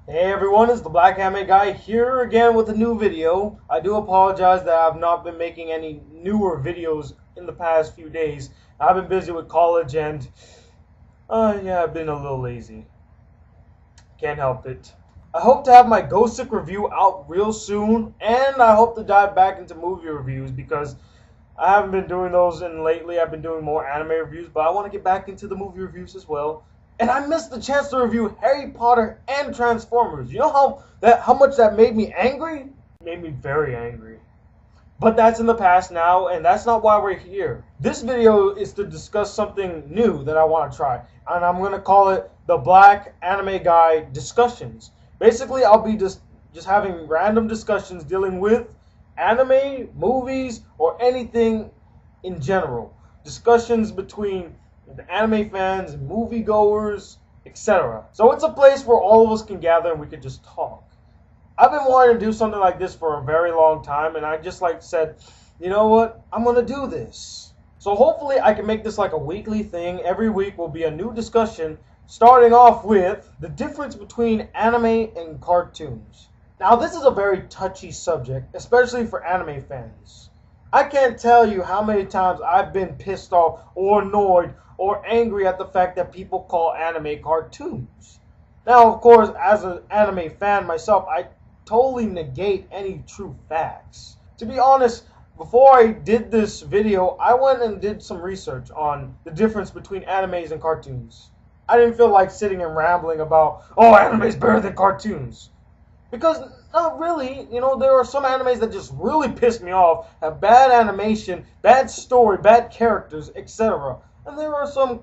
Hey everyone, it's the Black Anime Guy here again with a new video. I do apologize that I've not been making any newer videos in the past few days. I've been busy with college and, yeah, I've been a little lazy. Can't help it. I hope to have my Ghost Sick review out real soon, and I hope to dive back into movie reviews because I haven't been doing those lately. I've been doing more anime reviews, but I want to get back into the movie reviews as well. And I missed the chance to review Harry Potter and Transformers. You know how much that made me angry? It made me very angry. But that's in the past now, and that's not why we're here. This video is to discuss something new that I want to try, and I'm going to call it the Black Anime Guy Discussions. Basically, I'll be just having random discussions dealing with anime, movies, or anything in general. Discussions between the anime fans, moviegoers, etc. So it's a place where all of us can gather and we can just talk. I've been wanting to do something like this for a very long time, and I just said, you know what, I'm gonna do this. So hopefully I can make this like a weekly thing. Every week will be a new discussion, starting off with the difference between anime and cartoons. Now this is a very touchy subject, especially for anime fans. I can't tell you how many times I've been pissed off or annoyed or angry at the fact that people call anime cartoons. Now, of course, as an anime fan myself, I totally negate any true facts. To be honest, before I did this video, I went and did some research on the difference between animes and cartoons. I didn't feel like sitting and rambling about, oh, anime's better than cartoons. Because, not really, there are some animes that just really piss me off, have bad animation, bad story, bad characters, etc. And there are some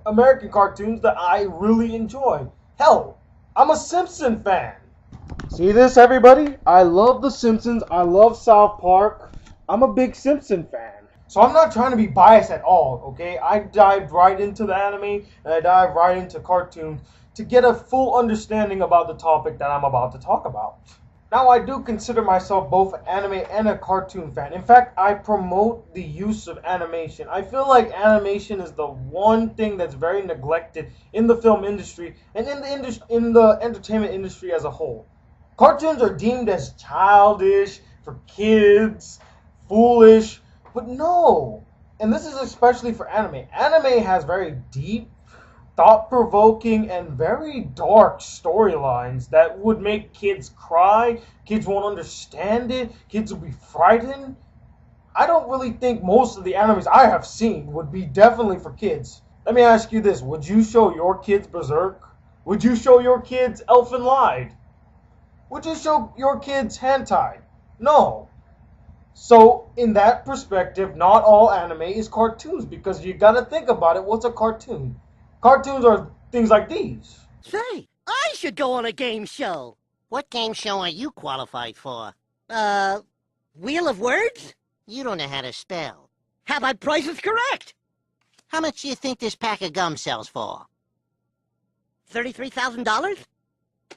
American cartoons that I really enjoy. Hell, I'm a Simpson fan. See this, everybody? I love The Simpsons. I love South Park. I'm a big Simpson fan. So I'm not trying to be biased at all, okay? I dived right into the anime, and I dived right into cartoons to get a full understanding about the topic that I'm about to talk about. Now, I do consider myself both an anime and a cartoon fan. In fact, I promote the use of animation. I feel like animation is the one thing that's very neglected in the film industry and in the entertainment industry as a whole. Cartoons are deemed as childish, for kids, foolish, but no. And this is especially for anime. Anime has very deep, thought-provoking, and very dark storylines that would make kids cry. Kids won't understand it. Kids will be frightened. I don't really think most of the animes I have seen would be definitely for kids. Let me ask you this. Would you show your kids Berserk? Would you show your kids Elfen Lied? Would you show your kids hentai? No. So, in that perspective, not all anime is cartoons, because you gotta think about it. What's a cartoon? Cartoons are things like these. Say, I should go on a game show. What game show are you qualified for? Wheel of Words? You don't know how to spell. Have my prices correct? How much do you think this pack of gum sells for? $33,000?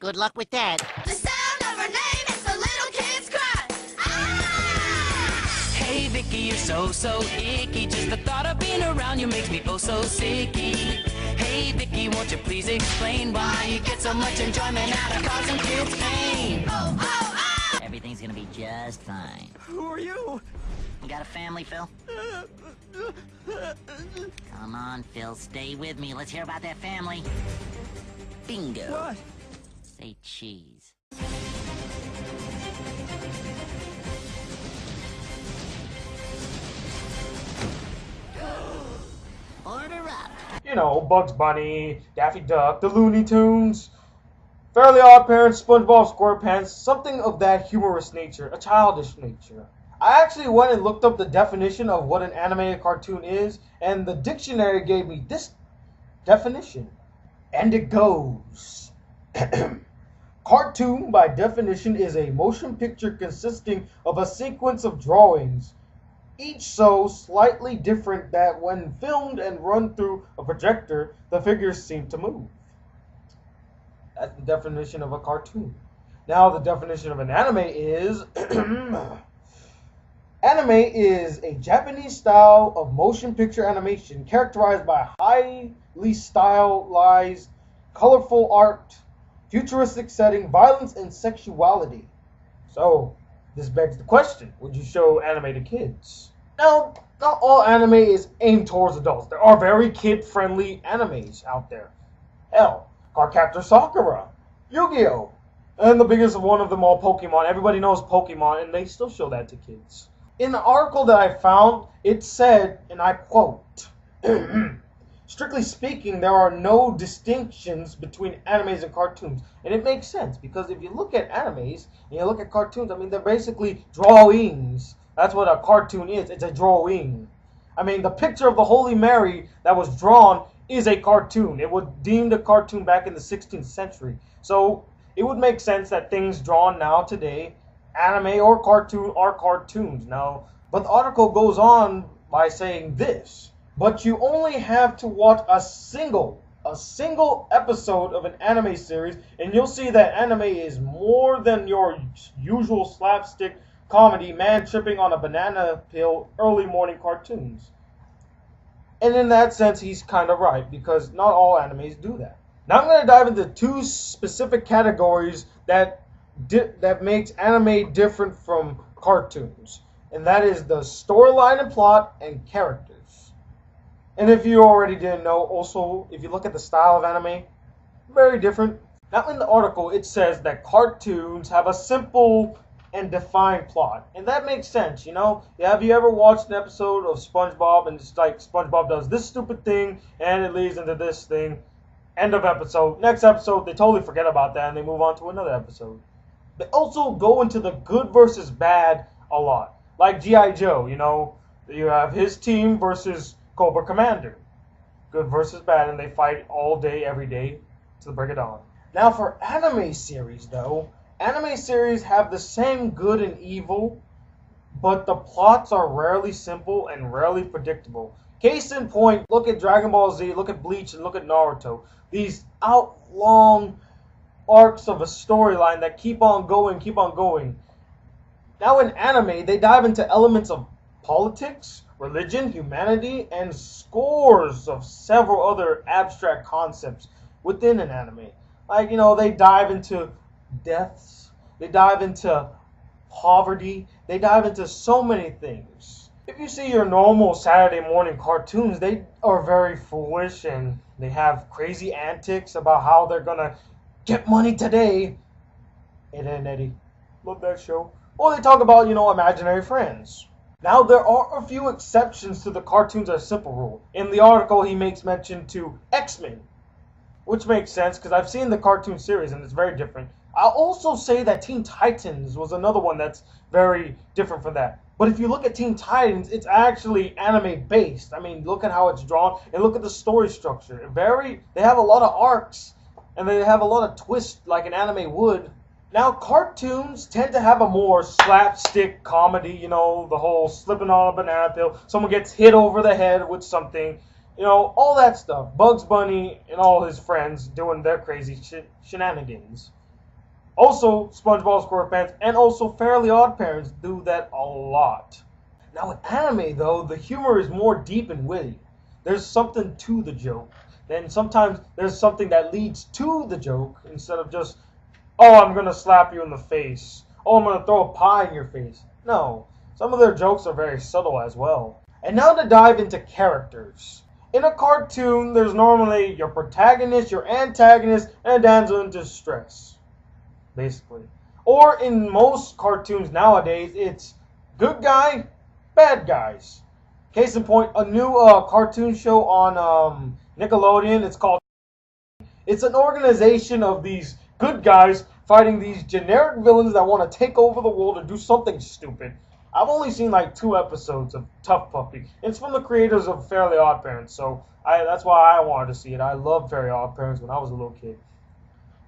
Good luck with that. The sound of her name is the little kids cry. Ah! Hey Vicky, you're so icky. Just the thought of being around you makes me oh so sicky. Hey Vicky, won't you please explain why you get so much enjoyment out of causing kids pain? Oh, oh, oh! Everything's gonna be just fine. Who are you? You got a family, Phil? Come on, Phil, stay with me. Let's hear about that family. Bingo. What? Say cheese. Order up. You know, Bugs Bunny, Daffy Duck, the Looney Tunes, Fairly Odd Parents, SpongeBob SquarePants, something of that humorous nature, a childish nature. I actually went and looked up the definition of what an animated cartoon is, and the dictionary gave me this definition. And it goes. Cartoon, by definition, is a motion picture consisting of a sequence of drawings, each so slightly different that when filmed and run through a projector, the figures seem to move. That's the definition of a cartoon. Now, the definition of an anime is... Anime is a Japanese style of motion picture animation characterized by highly stylized, colorful art, futuristic setting, violence, and sexuality. So, this begs the question, would you show anime to kids? Now, not all anime is aimed towards adults. There are very kid-friendly animes out there. Hell, Cardcaptor Sakura, Yu-Gi-Oh! And the biggest one of them all, Pokemon. Everybody knows Pokemon, and they still show that to kids. In the article that I found, it said, and I quote, strictly speaking, there are no distinctions between animes and cartoons. And it makes sense, because if you look at animes and you look at cartoons, I mean, they're basically drawings. That's what a cartoon is. It's a drawing. I mean, the picture of the Holy Mary that was drawn is a cartoon. It was deemed a cartoon back in the 16th century. So it would make sense that things drawn now today, anime or cartoon, are cartoons. Now, but the article goes on by saying this. But you only have to watch a single episode of an anime series, and you'll see that anime is more than your usual slapstick comedy, man tripping on a banana peel, early morning cartoons. And in that sense, he's kind of right, because not all animes do that. Now I'm going to dive into two specific categories that makes anime different from cartoons. And that is the storyline and plot and characters. And if you already didn't know, also, if you look at the style of anime, very different. Now in the article, it says that cartoons have a simple and defined plot. And that makes sense, you know? Have you ever watched an episode of SpongeBob and it's like SpongeBob does this stupid thing and it leads into this thing? End of episode. Next episode, they totally forget about that and they move on to another episode. They also go into the good versus bad a lot. Like G.I. Joe, you know? You have his team versus Cobra Commander. Good versus bad, and they fight all day, every day, to the break of dawn. Now for anime series, though, anime series have the same good and evil, but the plots are rarely simple and rarely predictable. Case in point, look at Dragon Ball Z, look at Bleach, and look at Naruto. These long arcs of a storyline that keep on going, keep on going. Now in anime, they dive into elements of politics, religion, humanity, and scores of several other abstract concepts within an anime. Like, you know, they dive into deaths, they dive into poverty, they dive into so many things. If you see your normal Saturday morning cartoons, they are very foolish and they have crazy antics about how they're gonna get money today. Ed, Edd n Eddy. Love that show. Or they talk about, you know, imaginary friends. Now, there are a few exceptions to the cartoons are simple rule. In the article, he makes mention to X-Men, which makes sense because I've seen the cartoon series and it's very different. I'll also say that Teen Titans was another one that's very different from that. But if you look at Teen Titans, it's actually anime-based. I mean, look at how it's drawn and look at the story structure. They have a lot of arcs and they have a lot of twists like an anime would. Now, cartoons tend to have a more slapstick comedy, you know, the whole slipping on a banana peel, someone gets hit over the head with something, you know, all that stuff. Bugs Bunny and all his friends doing their crazy shenanigans. Also, SpongeBob SquarePants and also Fairly OddParents do that a lot. Now, with anime, though, the humor is more deep and witty. There's something to the joke. Then sometimes there's something that leads to the joke instead of just, oh, I'm going to slap you in the face. Oh, I'm going to throw a pie in your face. No, some of their jokes are very subtle as well. And now to dive into characters. In a cartoon, there's normally your protagonist, your antagonist, and a damsel in distress, basically. Or in most cartoons nowadays, it's good guy, bad guys. Case in point, a new cartoon show on Nickelodeon, it's called... It's an organization of these good guys fighting these generic villains that want to take over the world and do something stupid. I've only seen like 2 episodes of Tough Puppy. It's from the creators of Fairly OddParents, so that's why I wanted to see it. I loved Fairly OddParents when I was a little kid.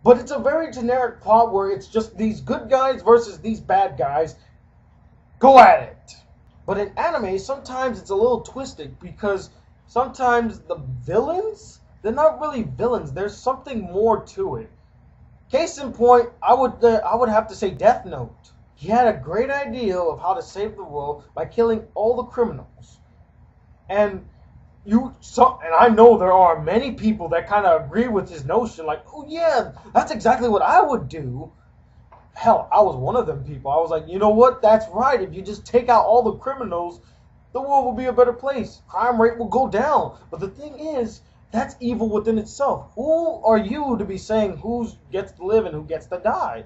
But it's a very generic plot where it's just these good guys versus these bad guys. Go at it! But in anime, sometimes it's a little twisted because sometimes the villains, they're not really villains. There's something more to it. Case in point, I would have to say Death Note. He had a great idea of how to save the world by killing all the criminals. And and I know there are many people that kind of agree with his notion, like, oh yeah, that's exactly what I would do. Hell, I was one of them people. I was like, you know what? That's right. If you just take out all the criminals, the world will be a better place. Crime rate will go down. But the thing is, that's evil within itself. Who are you to be saying who gets to live and who gets to die?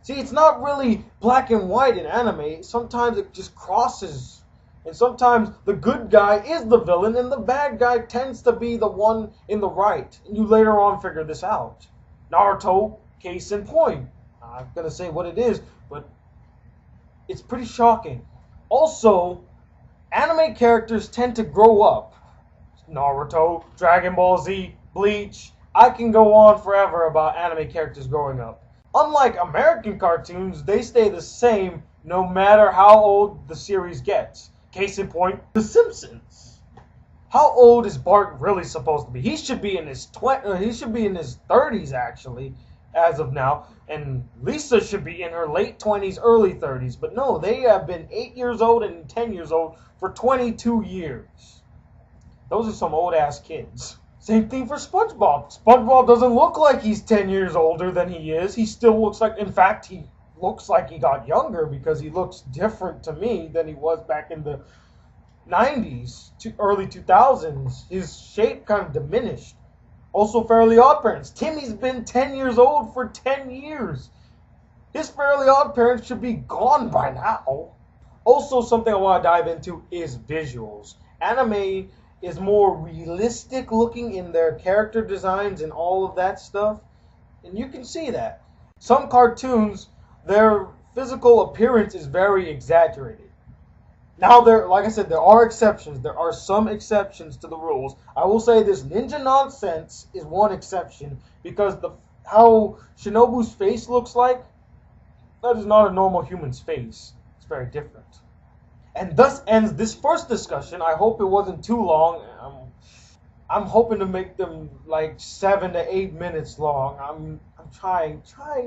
See, it's not really black and white in anime. Sometimes it just crosses. And sometimes the good guy is the villain and the bad guy tends to be the one in the right. And you later on figure this out. Naruto, case in point. I'm not going to say what it is, but it's pretty shocking. Also, anime characters tend to grow up. Naruto, Dragon Ball Z, Bleach. I can go on forever about anime characters growing up. Unlike American cartoons, they stay the same no matter how old the series gets. Case in point, The Simpsons. How old is Bart really supposed to be? He should be in his 30s actually, as of now, and Lisa should be in her late 20s, early 30s. But no, they have been 8 years old and 10 years old for 22 years. Those are some old ass kids. Same thing for SpongeBob. SpongeBob doesn't look like he's 10 years older than he is. He still looks like, in fact, he looks like he got younger because he looks different to me than he was back in the 90s to early 2000s. His shape kind of diminished. Also, Fairly Odd Parents. Timmy's been 10 years old for 10 years. His Fairly Odd Parents should be gone by now. Also, something I want to dive into is visuals. Anime is more realistic looking in their character designs and all of that stuff. And you can see that. Some cartoons, their physical appearance is very exaggerated. Now, like I said, there are exceptions. There are some exceptions to the rules. I will say this: Ninja Nonsense is one exception because how Shinobu's face looks like, that is not a normal human's face. It's very different. And thus ends this first discussion. I hope it wasn't too long. I'm hoping to make them like 7 to 8 minutes long. I'm trying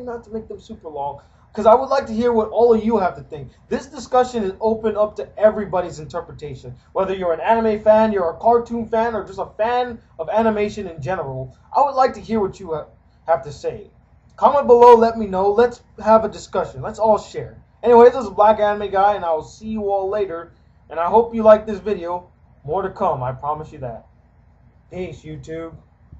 not to make them super long, because I would like to hear what all of you have to think. This discussion is open up to everybody's interpretation. Whether you're an anime fan, you're a cartoon fan, or just a fan of animation in general, I would like to hear what you have to say. Comment below, let me know. Let's have a discussion. Let's all share. Anyway, this is Black Anime Guy, and I will see you all later. And I hope you like this video. More to come, I promise you that. Peace, YouTube.